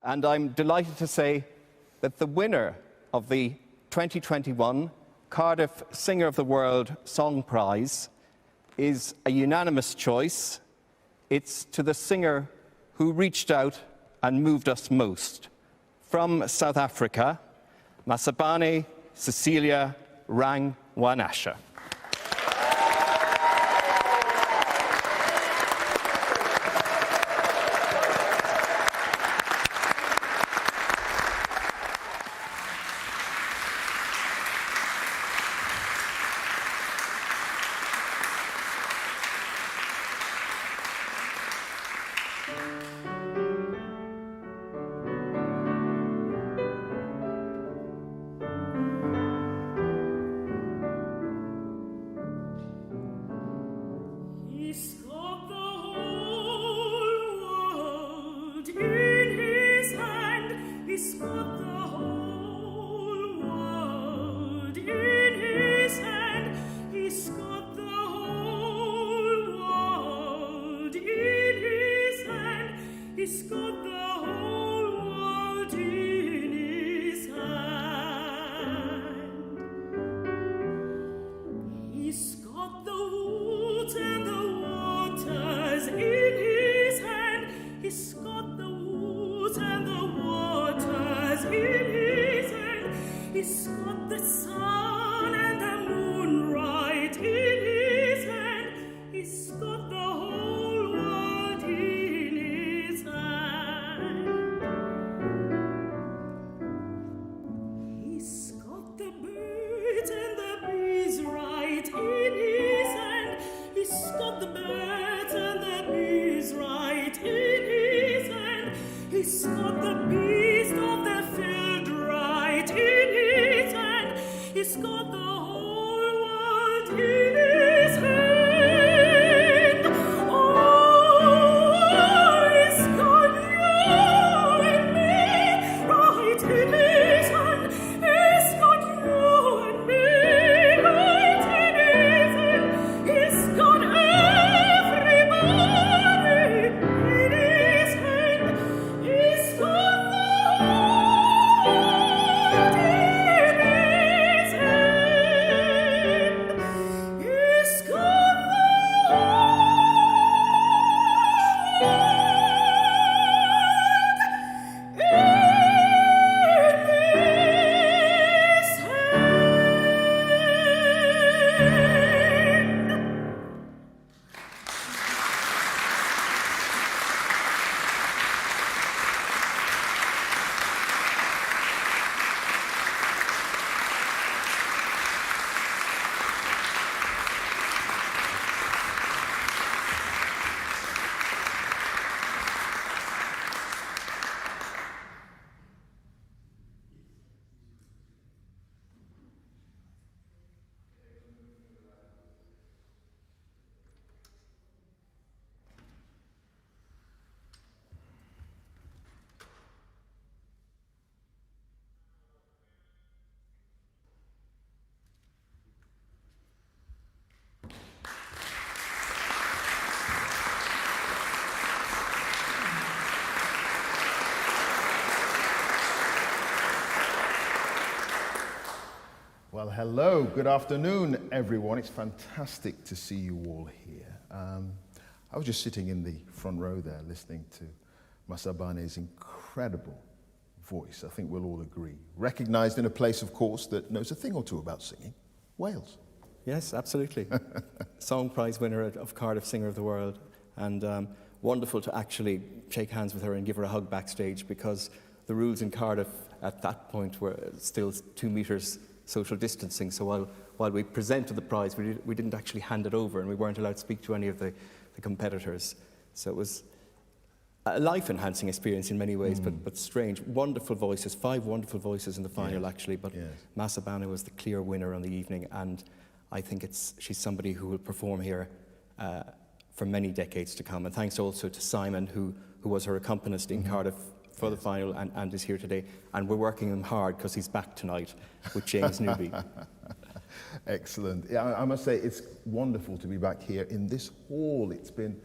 And I'm delighted to say that the winner of the 2021 Cardiff Singer of the World Song Prize is a unanimous choice. It's to the singer who reached out and moved us most. From South Africa, Masabane Cecilia Rangwanasha. Well, hello, good afternoon, everyone. It's fantastic to see you all here. I was just sitting in the front row there listening to Masabane's incredible voice. I think we'll all agree. Recognized in a place, of course, that knows a thing or two about singing, Wales. Yes, absolutely. Song Prize winner of Cardiff Singer of the World. And wonderful to actually shake hands with her and give her a hug backstage, because the rules in Cardiff at that point were still 2 meters social distancing. So while we presented the prize, we didn't actually hand it over, and we weren't allowed to speak to any of the competitors. So it was a life-enhancing experience in many ways, but strange. Wonderful voices, 5 wonderful voices in the final, actually, but Masabane was the clear winner on the evening, and I think she's somebody who will perform here for many decades to come. And thanks also to Simon, who was her accompanist in Cardiff for the final and is here today. And we're working him hard because he's back tonight with James Newby. Excellent. Yeah, I must say it's wonderful to be back here in this hall. It's been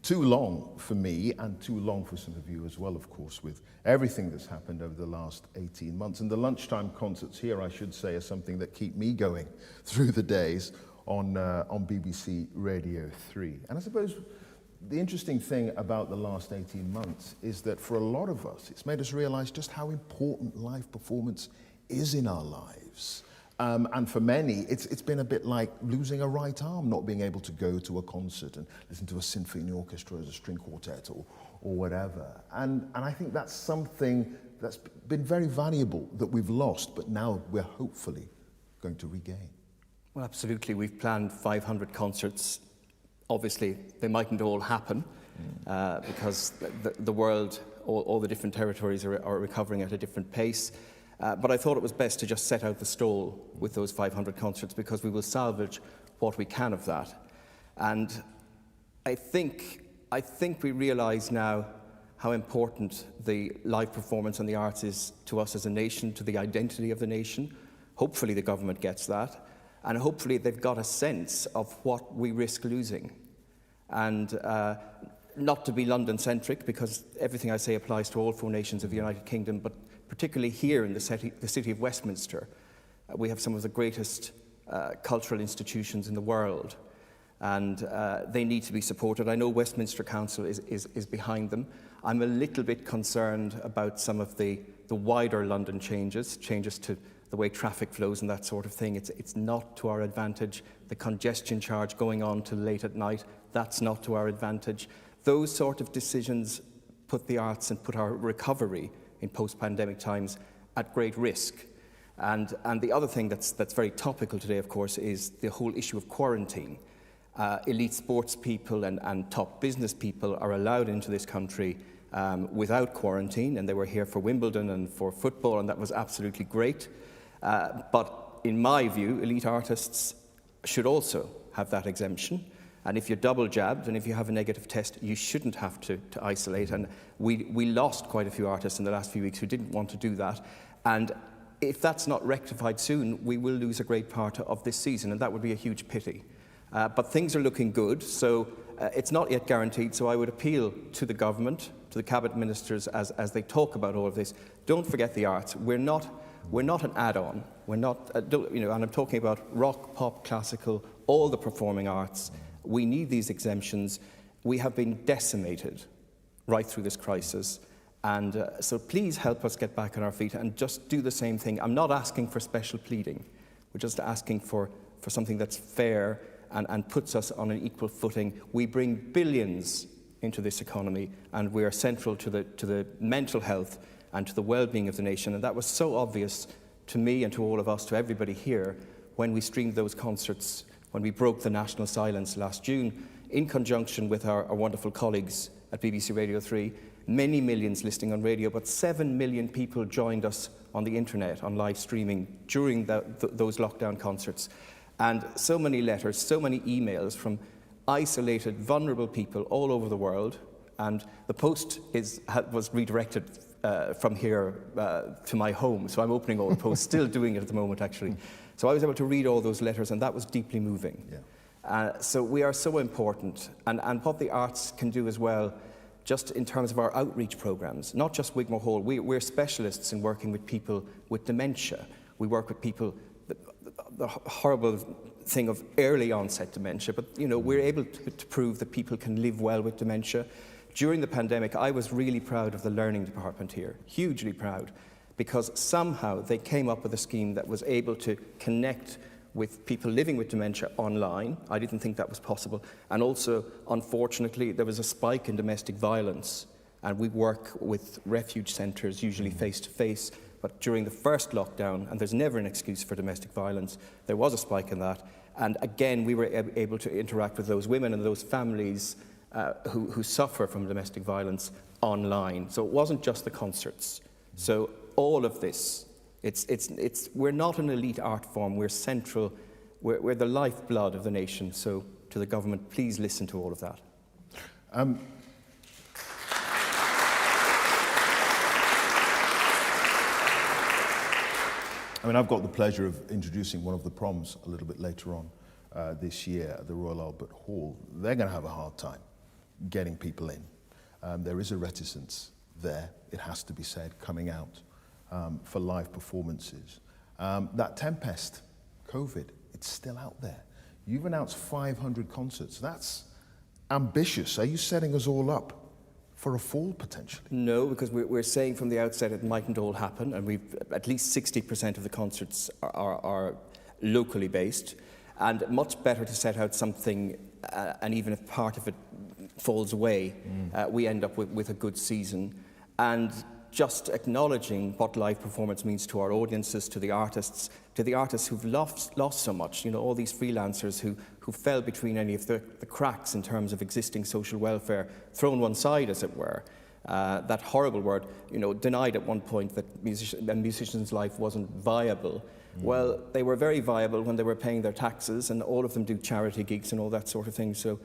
too long for me and too long for some of you as well, of course, with everything that's happened over the last 18 months. And the lunchtime concerts here, I should say, are something that keep me going through the days on BBC Radio 3. And I suppose the interesting thing about the last 18 months is that for a lot of us, it's made us realize just how important live performance is in our lives. And for many, it's been a bit like losing a right arm, not being able to go to a concert and listen to a symphony orchestra as a string quartet or whatever. And I think that's something that's been very valuable that we've lost, but now we're hopefully going to regain. Well, absolutely. We've planned 500 concerts. Obviously, they mightn't all happen because the world, all the different territories are recovering at a different pace. But I thought it was best to just set out the stall with those 500 concerts because we will salvage what we can of that. And I think we realise now how important the live performance and the arts is to us as a nation, to the identity of the nation. Hopefully the government gets that. And hopefully they've got a sense of what we risk losing. And not to be London-centric, because everything I say applies to all 4 nations of the United Kingdom, but particularly here in the city of Westminster, we have some of the greatest cultural institutions in the world, and they need to be supported. I know Westminster Council is behind them. I'm a little bit concerned about some of the wider London changes to the way traffic flows and that sort of thing. It's not to our advantage. The congestion charge going on till late at night, that's not to our advantage. Those sort of decisions put the arts and put our recovery in post-pandemic times at great risk. And the other thing that's very topical today, of course, is the whole issue of quarantine. Elite sports people and top business people are allowed into this country without quarantine, and they were here for Wimbledon and for football, and that was absolutely great. But in my view, elite artists should also have that exemption. And if you're double jabbed and if you have a negative test, you shouldn't have to isolate. And we lost quite a few artists in the last few weeks who didn't want to do that. And if that's not rectified soon, we will lose a great part of this season, and that would be a huge pity. But things are looking good, so it's not yet guaranteed. So I would appeal to the government, to the cabinet ministers, as they talk about all of this. Don't forget the arts. We're not an add-on. We're not, and I'm talking about rock, pop, classical, all the performing arts. We need these exemptions. We have been decimated right through this crisis. And so please help us get back on our feet and just do the same thing. I'm not asking for special pleading. We're just asking for something that's fair and puts us on an equal footing. We bring billions into this economy, and we are central to the mental health and to the well-being of the nation. And that was so obvious to me and to all of us, to everybody here, when we streamed those concerts, when we broke the national silence last June, in conjunction with our wonderful colleagues at BBC Radio 3, many millions listening on radio, but 7 million people joined us on the internet, on live streaming during those lockdown concerts. And so many letters, so many emails from isolated, vulnerable people all over the world. And the post was redirected from here to my home, so I'm opening all the posts, still doing it at the moment, actually. So I was able to read all those letters, and that was deeply moving. Yeah. So we are so important, and what the arts can do as well, just in terms of our outreach programs, not just Wigmore Hall. We're specialists in working with people with dementia. We work with people, the horrible thing of early onset dementia, but we're able to prove that people can live well with dementia. During the pandemic, I was really proud of the learning department here, hugely proud, because somehow they came up with a scheme that was able to connect with people living with dementia online. I didn't think that was possible. And also, unfortunately, there was a spike in domestic violence, and we work with refuge centres, usually face-to-face. But during the first lockdown, and there's never an excuse for domestic violence, there was a spike in that. And again, we were able to interact with those women and those families who suffer from domestic violence online. So it wasn't just the concerts. So all of this, we're not an elite art form, we're central, we're the lifeblood of the nation. So to the government, please listen to all of that. I've got the pleasure of introducing one of the proms a little bit later on this year at the Royal Albert Hall. They're going to have a hard time getting people in. There is a reticence there, it has to be said, coming out for live performances. That tempest, COVID, it's still out there. You've announced 500 concerts. That's ambitious. Are you setting us all up for a fall, potentially? No, because we're saying from the outset it mightn't all happen, and we've at least 60% of the concerts are locally based, and much better to set out something, and even if part of it falls away, we end up with a good season. And just acknowledging what live performance means to our audiences, to the artists who've lost so much, all these freelancers who fell between any of the cracks in terms of existing social welfare, thrown one side, as it were. That horrible word, denied at one point that a musician's life wasn't viable. Well, they were very viable when they were paying their taxes, and all of them do charity gigs and all that sort of thing. So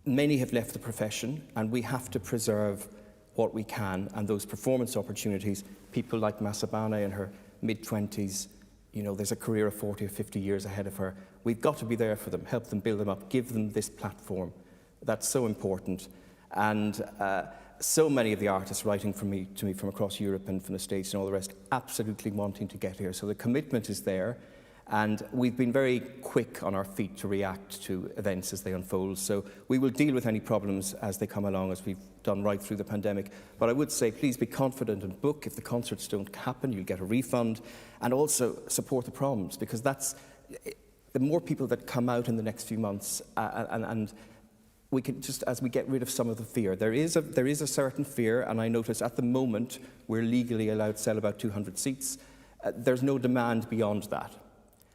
many have left the profession, and we have to preserve what we can, and those performance opportunities. People like Masabane in her mid-20s, there's a career of 40 or 50 years ahead of her. We've got to be there for them, help them build them up, give them this platform. That's so important. And so many of the artists writing to me from across Europe and from the States and all the rest, absolutely wanting to get here. So the commitment is there, and we've been very quick on our feet to react to events as they unfold. So we will deal with any problems as they come along, as we've done right through the pandemic. But I would say, please be confident and book. If the concerts don't happen, you'll get a refund. And also support the proms, because that's the more people that come out in the next few months, and we can just, as we get rid of some of the fear. There is a certain fear, and I notice at the moment we're legally allowed to sell about 200 seats. There's no demand beyond that.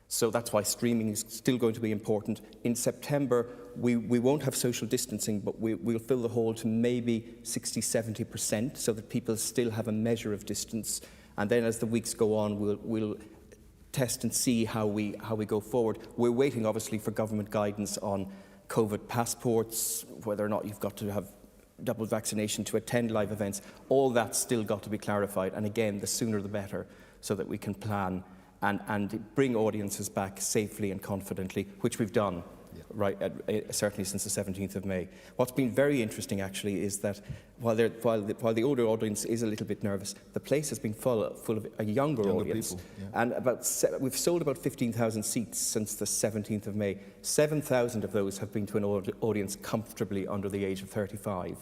So that's why streaming is still going to be important. In September, we won't have social distancing, but we'll fill the hall to maybe 60-70%, so that people still have a measure of distance. And then as the weeks go on, we'll test and see how we go forward. We're waiting, obviously, for government guidance on COVID passports, whether or not you've got to have double vaccination to attend live events. All that's still got to be clarified. And again, the sooner the better, so that we can plan and bring audiences back safely and confidently, which we've done, right, certainly since the 17th of May. What's been very interesting, actually, is that while the older audience is a little bit nervous, the place has been full of a younger audience. People, yeah. And we've sold about 15,000 seats since the 17th of May. 7,000 of those have been to an audience comfortably under the age of 35.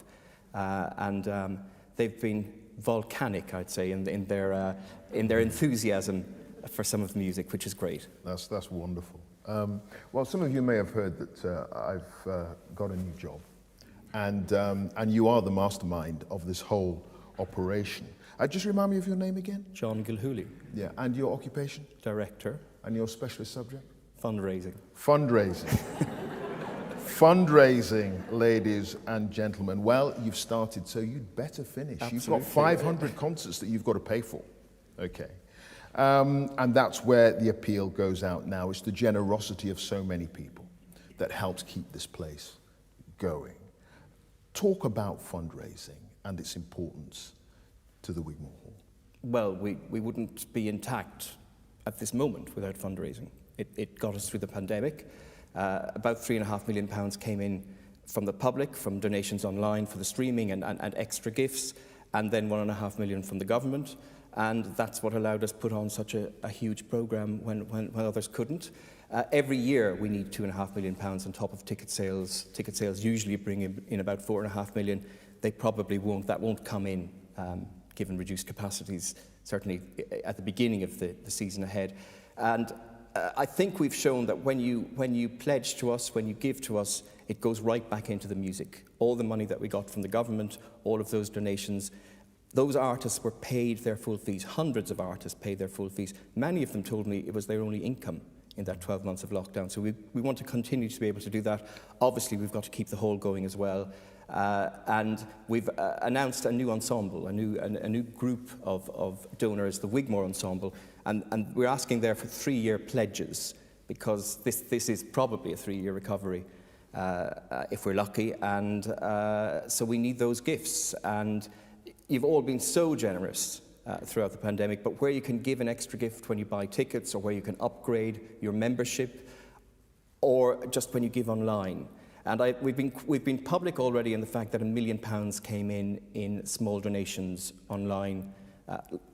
They've been volcanic, I'd say, in their enthusiasm for some of the music, which is great. That's wonderful. Well, some of you may have heard that I've got a new job, and you are the mastermind of this whole operation. Just remind me of your name again? John Gilhooly. Yeah, and your occupation? Director. And your specialist subject? Fundraising. Fundraising. Fundraising, ladies and gentlemen. Well, you've started, so you'd better finish. Absolutely. You've got 500 concerts that you've got to pay for. Okay. And that's where the appeal goes out now. It's the generosity of so many people that helps keep this place going. Talk about fundraising and its importance to the Wigmore Hall. Well, we wouldn't be intact at this moment without fundraising. It got us through the pandemic. About £3.5 million came in from the public, from donations online for the streaming and extra gifts, and then £1.5 million from the government. And that's what allowed us put on such a huge programme when others couldn't. Every year we need £2.5 million on top of ticket sales. Ticket sales usually bring in about £4.5 million. They probably won't. That won't come in, given reduced capacities, certainly at the beginning of the season ahead. And I think we've shown that when you pledge to us, when you give to us, it goes right back into the music. All the money that we got from the government, all of those donations, those artists were paid their full fees. Hundreds of artists paid their full fees. Many of them told me it was their only income in that 12 months of lockdown. So we want to continue to be able to do that. Obviously, we've got to keep the whole going as well. And we've announced a new ensemble, a new group of donors, the Wigmore Ensemble. And we're asking there for 3-year pledges, because this is probably a 3-year recovery, if we're lucky. And so we need those gifts. And you've all been so generous throughout the pandemic, but where you can give an extra gift when you buy tickets, or where you can upgrade your membership, or just when you give online, And we've been public already in the fact that £1 million came in small donations online,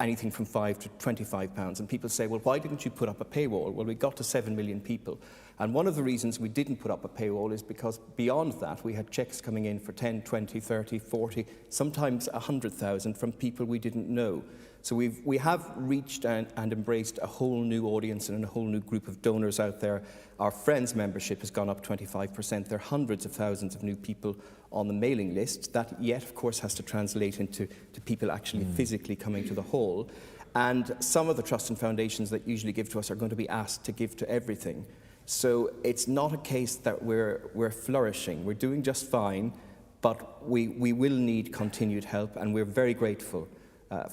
anything from £5 to £25. And people say, well, why didn't you put up a paywall? Well, we got to 7 million people. And one of the reasons we didn't put up a paywall is because beyond that, we had checks coming in for 10, 20, 30, 40, sometimes 100,000 from people we didn't know. So we have reached and embraced a whole new audience and a whole new group of donors out there. Our Friends membership has gone up 25%. There are hundreds of thousands of new people on the mailing list. That yet, of course, has to translate into people actually physically coming to the hall. And some of the trusts and foundations that usually give to us are going to be asked to give to everything. So it's not a case that we're flourishing. We're doing just fine, but we will need continued help, and we're very grateful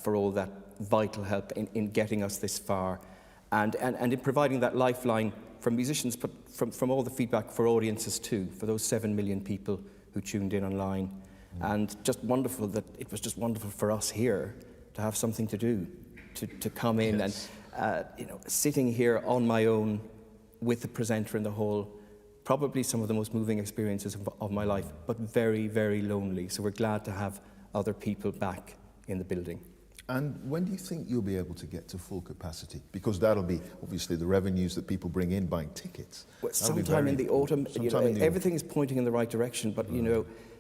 for all that vital help in getting us this far, and in providing that lifeline from musicians, but from all the feedback for audiences too, for those 7 million people who tuned in online. And just wonderful that it was just wonderful for us here to have something to do, to come in. Yes. And sitting here on my own with the presenter in the hall, probably some of the most moving experiences of my life, but very, very lonely. So we're glad to have other people back in the building. And when do you think you'll be able to get to full capacity? Because that'll be obviously the revenues that people bring in buying tickets. Well, sometime in the autumn. Everything is pointing in the right direction, but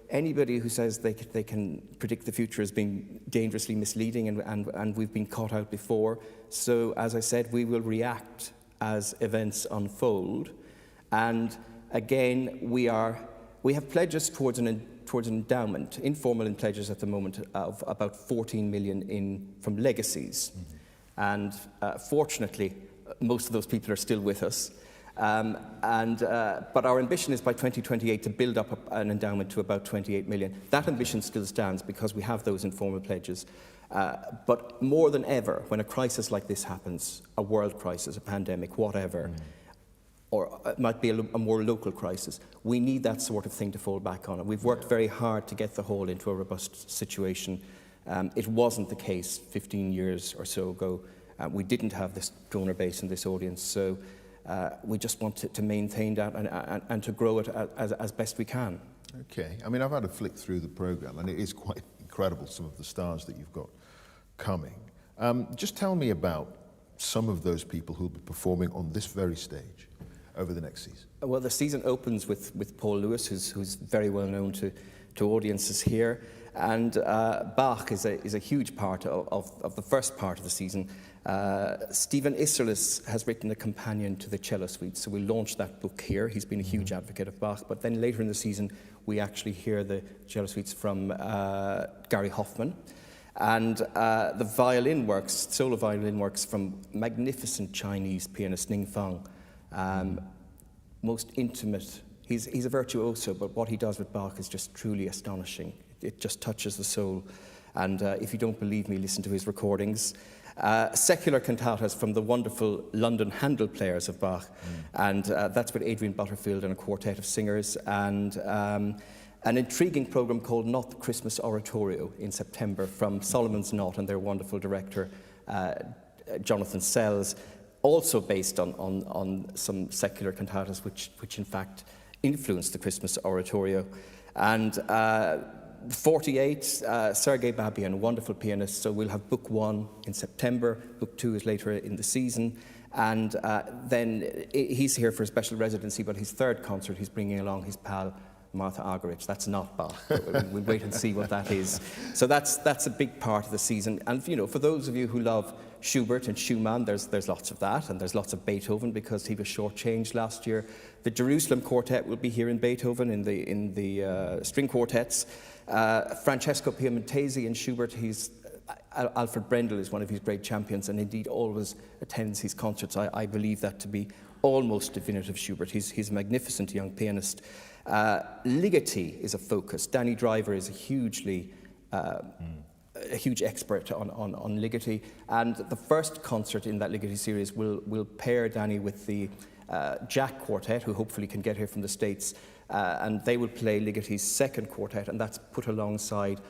anybody who says they can predict the future is being dangerously misleading, and we've been caught out before. So, as I said, we will react as events unfold. And again, we have pledges towards an endowment, informal pledges at the moment, of about 14 million from legacies. And fortunately, most of those people are still with us. But our ambition is by 2028 to build up an endowment to about 28 million. That ambition still stands because we have those informal pledges. But more than ever, when a crisis like this happens, a world crisis, a pandemic, whatever, or it might be a more local crisis, we need that sort of thing to fall back on. And we've worked very hard to get the hall into a robust situation. It wasn't the case 15 years or so ago. We didn't have this donor base and this audience, so we just want to maintain that and to grow it as best we can. Okay. I mean, I've had a flick through the programme, and it is quite incredible, some of the stars that you've got coming. Just tell me about some of those people who'll be performing on this very stage over the next season. Well, the season opens with Paul Lewis, who's very well known to audiences here, and Bach is a huge part of the first part of the season. Stephen Isserlis has written a companion to the cello suite, so we launched that book here. He's been a huge advocate of Bach, but then later in the season we actually hear the cello suites from Gary Hoffman, and the violin works, solo violin works from magnificent Chinese pianist Ning Fang. Most intimate. He's a virtuoso, but what he does with Bach is just truly astonishing. It just touches the soul. And if you don't believe me, listen to his recordings. Secular cantatas from the wonderful London Handel players of Bach. And that's with Adrian Butterfield and a quartet of singers. And an intriguing program called Not the Christmas Oratorio in September from Solomon's Knot and their wonderful director, Jonathan Sells. Also based on some secular cantatas, which in fact influenced the Christmas Oratorio. And 48, Sergei Babian, wonderful pianist, so we'll have book 1 in September, book 2 is later in the season, and then he's here for a special residency, but his third concert he's bringing along his pal Martha Argerich. That's not Bach. We'll wait and see what that is. So that's a big part of the season. And for those of you who love Schubert and Schumann, there's lots of that, and there's lots of Beethoven because he was shortchanged last year. The Jerusalem Quartet will be here in Beethoven in the string quartets. Francesco Piemontesi in Schubert. Alfred Brendel is one of his great champions, and indeed always attends his concerts. I believe that to be almost definitive Schubert. He's a magnificent young pianist. Ligeti is a focus. Danny Driver is a huge expert on Ligeti, and the first concert in that Ligeti series will pair Danny with the Jack Quartet, who hopefully can get here from the States, and they will play Ligeti's second quartet, and that's put alongside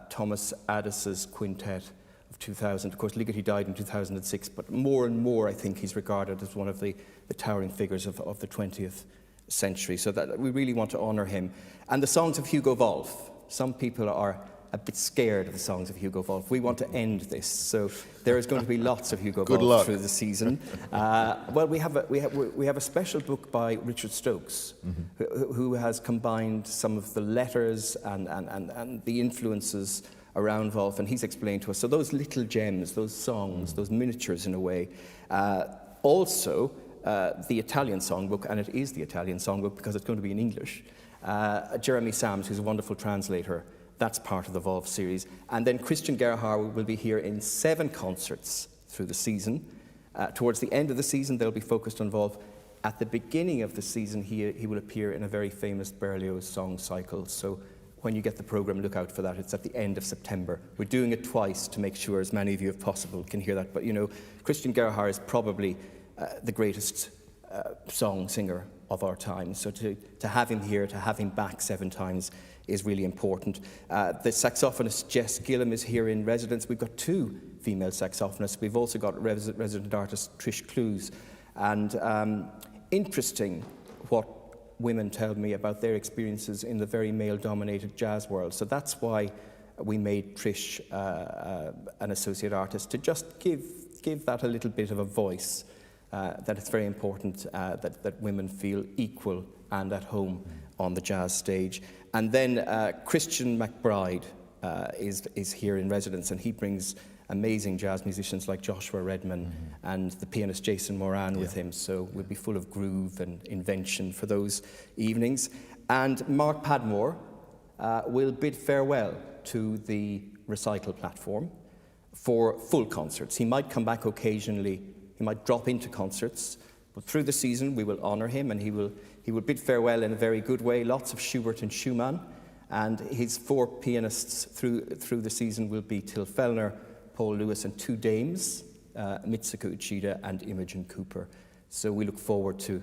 Thomas Addis's quintet of 2000. Of course, Ligeti died in 2006, but more and more I think he's regarded as one of the towering figures of the 20th century, so that we really want to honour him. And the songs of Hugo Wolf. Some people are a bit scared of the songs of Hugo Wolf. We want to end this, so there is going to be lots of Hugo Good Wolf luck. through the season. Well, we have a special book by Richard Stokes, who has combined some of the letters and the influences around Wolf, and he's explained to us. So those little gems, those songs, those miniatures in a way. Also, the Italian songbook, and it is the Italian songbook because it's going to be in English. Jeremy Sams, who's a wonderful translator, that's part of the Wolf series. And then Christian Gerhard will be here in 7 concerts through the season. Towards the end of the season, they'll be focused on Wolf. At the beginning of the season, he will appear in a very famous Berlioz song cycle. So when you get the program, look out for that. It's at the end of September. We're doing it twice to make sure as many of you as possible can hear that. But you know, Christian Gerhard is probably the greatest song singer of our time. So to have him here, to have him back 7 times is really important. The saxophonist Jess Gillam is here in residence. We've got 2 female saxophonists. We've also got resident artist Trish Clues. And interesting what women tell me about their experiences in the very male-dominated jazz world. So that's why we made Trish an associate artist, to just give that a little bit of a voice, that it's very important that women feel equal and at home on the jazz stage. And then Christian McBride is here in residence, and he brings amazing jazz musicians like Joshua Redman and the pianist Jason Moran with him. So we'll be full of groove and invention for those evenings. And Mark Padmore will bid farewell to the recital platform for full concerts. He might come back occasionally, he might drop into concerts, but through the season we will honour him, and he will bid farewell in a very good way. Lots of Schubert and Schumann, and his 4 pianists through the season will be Till Fellner, Paul Lewis, and 2 dames, Mitsuko Uchida and Imogen Cooper. So we look forward to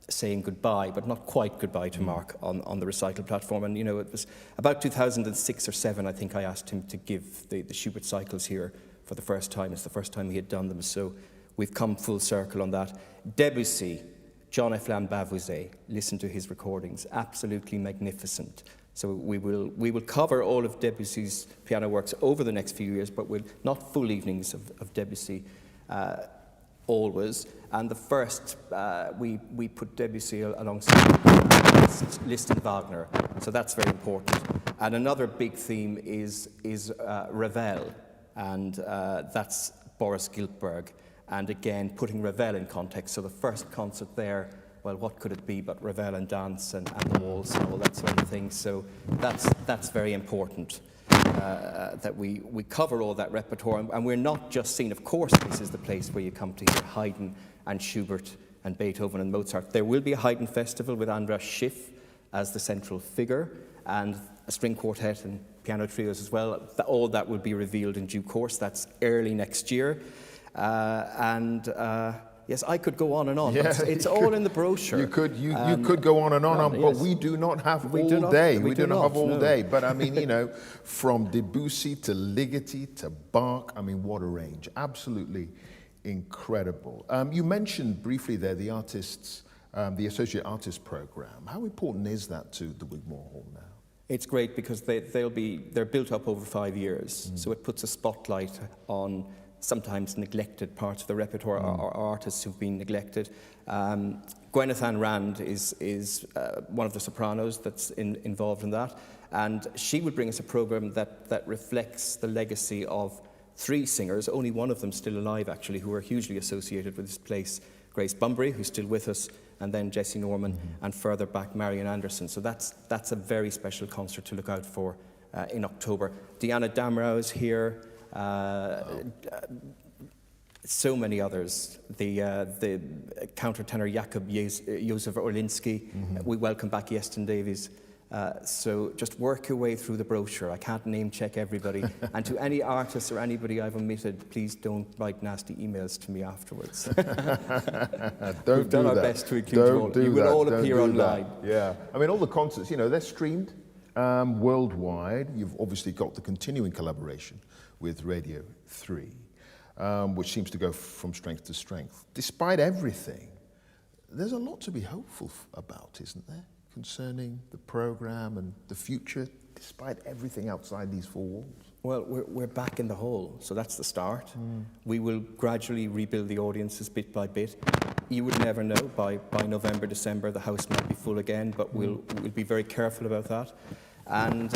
saying goodbye, but not quite goodbye to Mark on the recital platform. And you know, it was about 2006 or 7, I think, I asked him to give the Schubert cycles here for the first time. It's the first time he had done them, so we've come full circle on that. Debussy, John F. Bavouze, listen to his recordings, absolutely magnificent. So we will cover all of Debussy's piano works over the next few years, but we'll not full evenings of Debussy always. And the first, we put Debussy alongside Liszt and Wagner, so that's very important. And another big theme is Ravel, and that's Boris Giltberg. And again, putting Ravel in context. So the first concert there, well, what could it be but Ravel and dance and the waltz and all that sort of thing. So that's very important, that we cover all that repertoire. And we're not just seeing, of course, this is the place where you come to hear Haydn and Schubert and Beethoven and Mozart. There will be a Haydn festival with Andras Schiff as the central figure, and a string quartet and piano trios as well. All that will be revealed in due course. That's early next year. Yes, I could go on and on. Yeah, but it's all in the brochure. You could go on and on, but we do not have all day. We do not have all day. But I mean, you know, from Debussy to Ligeti to Bach, I mean, what a range. Absolutely incredible. You mentioned briefly there the artists, the Associate Artist Program. How important is that to the Wigmore Hall now? It's great because they're built up over 5 years. So it puts a spotlight on sometimes neglected parts of the repertoire, or artists who've been neglected. Gwyneth Ann Rand is one of the sopranos that's involved in that, and she would bring us a program that reflects the legacy of 3 singers, only one of them still alive actually, who are hugely associated with this place. Grace Bunbury, who's still with us, and then Jessie Norman, and further back Marian Anderson. So that's a very special concert to look out for in October. Diana Damrau is here. So many others. The countertenor Jakub Józef Orlinski. We welcome back Yeston Davies. So just work your way through the brochure. I can't name check everybody. And to any artists or anybody I've omitted, please don't write nasty emails to me afterwards. We've done our best to include you all. You will all appear online. Yeah. I mean, all the concerts, you know, they're streamed worldwide. You've obviously got the continuing collaboration with Radio 3, which seems to go from strength to strength. Despite everything, there's a lot to be hopeful about, isn't there, concerning the program and the future, despite everything outside these four walls? Well, we're back in the hall, so that's the start. We will gradually rebuild the audiences bit by bit. You would never know. By November, December, the house might be full again, but we'll be very careful about that. And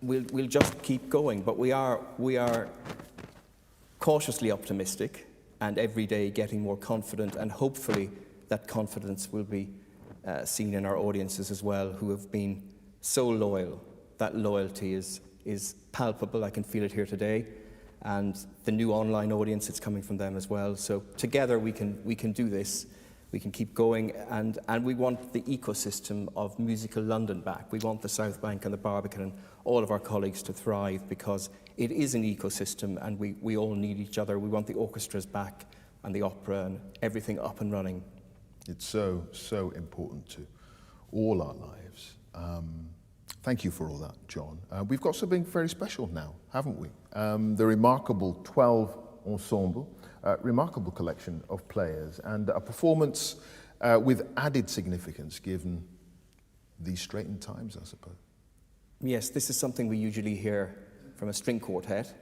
we'll just keep going. But we are cautiously optimistic, and every day getting more confident, and hopefully that confidence will be seen in our audiences as well, who have been so loyal. That loyalty is palpable. I can feel it here today, and the new online audience that's coming from them as well. So together we can do this. We can keep going, and we want the ecosystem of musical London back. We want the South Bank and the Barbican and all of our colleagues to thrive, because it is an ecosystem and we all need each other. We want the orchestras back and the opera and everything up and running. It's so important to all our lives. Thank you for all that, John. We've got something very special now, haven't we? The remarkable 12 Ensemble, remarkable collection of players, and a performance with added significance given these straitened times, I suppose. Yes, this is something we usually hear from a string quartet.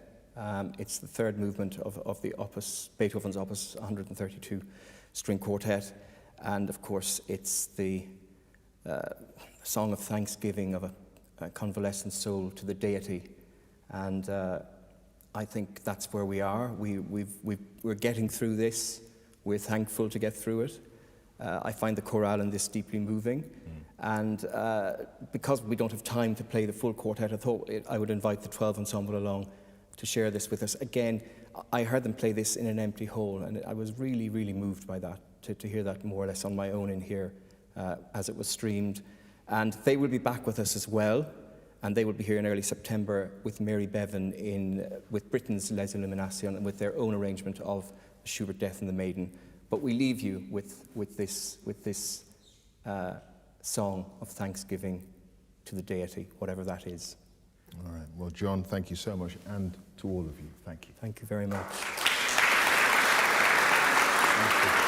It's the third movement of the opus, Beethoven's Opus 132 string quartet, and of course it's the song of thanksgiving of a convalescent soul to the deity, and I think that's where we are. We're getting through this. We're thankful to get through it. I find the chorale in this deeply moving, and because we don't have time to play the full quartet, I thought I would invite the 12 Ensemble along to share this with us. Again, I heard them play this in an empty hall, and I was really, really moved by that, to hear that more or less on my own in here as it was streamed. And they will be back with us as well, and they will be here in early September with Mary Bevan with Britain's Les Illuminations and with their own arrangement of Schubert Death and the Maiden. But we leave you with this song of thanksgiving to the deity, whatever that is. All right. Well, John, thank you so much, and to all of you, thank you. Thank you very much. Thank you.